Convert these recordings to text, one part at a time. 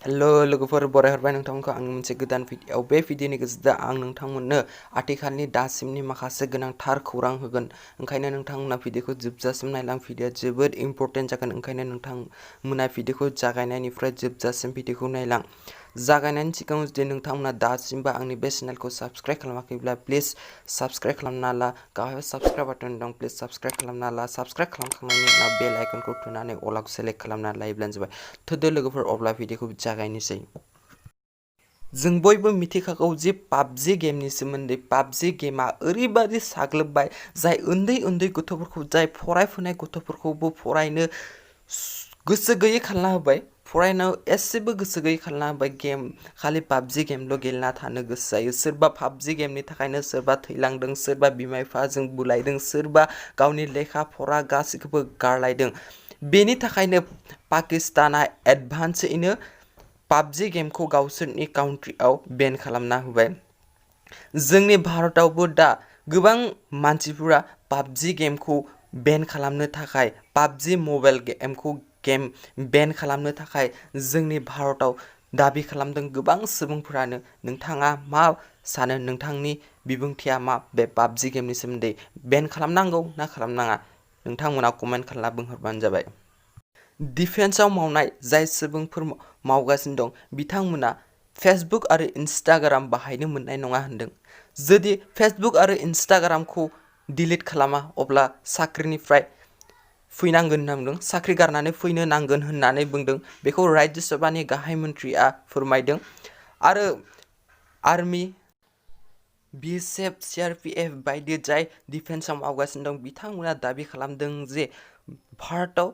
hello लोगोफोर बरायहरबाय नोंथांमोनखौ आंनि मोनसे गोदान भिडिअ बे भिडिअनि गेजेरजों आं नोंथांमोननो आथिखालनि दासिमनि माखासे गोनांथार खौरां होगोन ओंखायनो नोंथांमोना भिडिअखौ जोबजासिम नायलां भिडिअआ जोबोद इम्पर्टेन्ट जागोन ओंखायनो नोंथांमोना भिडिअखौ जागायनायनिफ्राय जोबजासिम भिडिअखौ नायलां जागायनायनि सिगां जुदि नोंथांमोना दासिमबो आंनि बे चेनेलखौ साबस्क्राइब खालामाखैब्ला प्लिज साबस्क्राइब खालामना ला गाहायाव साबस्क्राइब बाटन दं प्लिज साबस्क्राइब खालामना ला साबस्क्राइब खालामखांनायनि उनाव बेल आइकनखौ थुनानै अलआव सेलेक्ट खालामना लायोब्लानो जाबाय थोदो लोगोफोर अब्ला भिडिअखौ जागायनोसै जों बयबो मिथिखागौ जे पाबजि गेमनि सोमोन्दै पाबजि गेमा ओरैबादि साग्लोबबाय जाय उन्दै उन्दै गथ'फोरखौ जाय फरायफुनाय गथ'फोरखौबो फरायनो गोसो गैयै खालामना होबाय फरायनायाव एसेबो गोसो गैयै खालामना होबाय गेम खालि पाबजि गेमल' गेलेना थानो गोसो जायो सोरबा पाबजि गेमनि थाखायनो सोरबा थैलांदों सोरबा बिमा बिफाजों बुलायदों सोरबा गावनि लेखा फरा गासैखौबो गारलायदों बेनि थाखायनो पाकिस्ताना एडभान्सयैनो पाबजि गेमखौ गावसोरनि काउन्ट्रियाव बेन खालामना होबाय जोंनि भारतआवबो दा गोबां मानसिफोरा पाबजि गेमखौ बेन खालामनो थाखाय पाबजि मबाइल गेमखौ बेन खालामनो थाखाय जोंनि भारतआव दाबि खालामदों गोबां सुबुंफोरानो नोंथाङा मा सानो नोंथांनि बिबुंथिया मा बे पाबजि गेमनि सोमोन्दै बेन खालामनांगौ ना खालामनाङा नोंथांमोना कमेन्ट खालामना बुंहरबानो जाबाय डिफेन्सआव मावनाय जाय सुबुंफोर मावगासिनो दं बिथांमोना फेसबुक आरो इन्स्टाग्राम बाहायनो मोननाय नङा होनदों जुदि फेसबुक आरो इन्स्टाग्रामखौ डिलिट खालामा अब्ला साख्रिनिफ्राय फैनांगोन होनना बुंदों साख्रि गारनानै फैनो नांगोन होननानै बुंदों बेखौ राज्य सभानि गाहाय मन्थ्रिया फोरमायदों आरो आर्मि BSF CRPF बायदि जाय डिफेन्सआव मावगासिनो दं बिथांमोना दाबि खालामदों जे भारतआव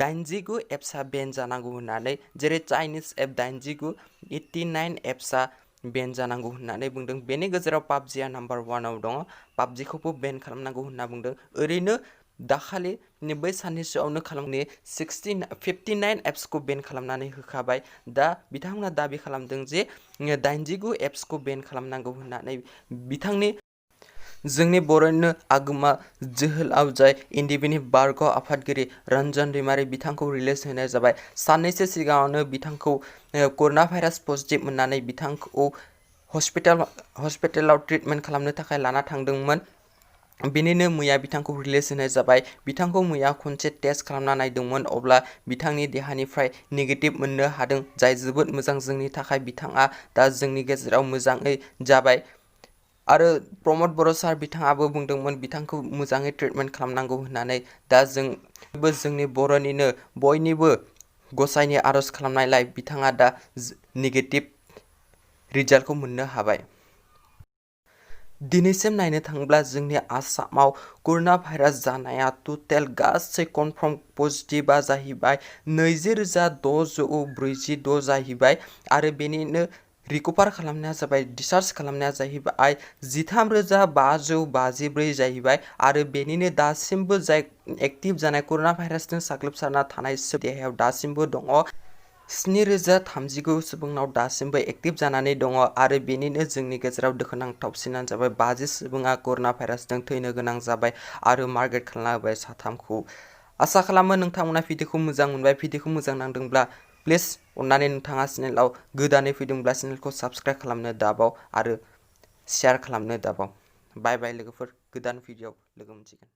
89 एप्सआ बेन जानांगौ होननानै जेरै चाइनिज एप 89 एप्सआ बेन जानांगौ होननानै बुंदों बेनि गेजेराव पाबजिआ नाम्बार 1आव दङ पाबजिखौबो बेन खालामनांगौ होनना बुंदों ओरैनो दाखालि बै साननैसोआवनो खालामनाय 59 एप्सखौ बेन खालामनानै होखाबाय दा बिथांमोना दाबि खालामदों जे 89 एप्सखौ बेन खालामनांगौ होननानै बिथांनि जोंनि बर'निनो आगोमा जोहोलाव जाय एनडिबिनि बारग' आफादगिरि रन्जन दैमारि बिथांखौ रिलिज होनाय जाबाय साननैसो सिगाङावनो बिथांखौ कर'ना भाइरास पजिटिभ मोननानै बिथांखौ हस्पिटालाव ट्रिटमेन्ट खालामनो थाखाय लाना थांदोंमोन बेनिनो मैया बिथांखौ रिलिज होनाय जाबाय बिथांखौ मैया खनसे टेस्ट खालामना नायदोंमोन अब्ला बिथांनि देहानिफ्राय नेगेटिभ मोननो हादों जाय जोबोद मोजां जोंनि थाखाय बिथाङा दा जोंनि गेजेराव मोजाङै जाबाय आरो प्रमद बर' सार बिथाङाबो बुंदोंमोन बिथांखौ मोजाङै ट्रिटमेन्ट खालामनांगौ होननानै दा जोंबो जोंनि बर'निनो बयनिबो गसाइनि आर'ज खालामनायलाय बिथाङा दा नेगेटिभ रिजाल्टखौ मोननो हाबाय दिनैसिम नायनो थाङोब्ला जोंनि आसामाव कर'ना भाइरास जानाया टटेल गासै कनफार्म पजिटिभआ जाहैबाय 20,646 जाहैबाय आरो बेनिनो रिकभार खालामनाया जाबाय डिस्चार्ज खालामनाया जाहैबाय 13,554 जाहैबाय आरो बेनिनो दासिमबो जाय एक्टिभ जानाय कर'ना भाइरासजों साग्लोबसारना थानाय देहायाव दासिमबो दङ 7,039 सुबुंनाव दासिमबो एक्टिभ जानानै दङ आरो बेनिनो जोंनि गेजेराव दुखुनांथावसिनानो जाबाय 50 सुबुङा कर'ना भाइरासजों थैनो गोनां जाबाय आरो मार्गेट खालामना होबाय साथामखौ आसा खालामो नोंथांमोना भिडिअखौ मोजां मोनबाय भिडिअखौ मोजां नांदोंब्ला प्लिज अन्नानै नोंथाङा चेनेलाव गोदानै फैदोंब्ला चेनेलखौ साबस्क्राइब खालामनो दाबाव आरो शेयार खालामनो दाबाव बाय बाय लोगोफोर गोदान भिडिअआव लोगो मोनसिगोन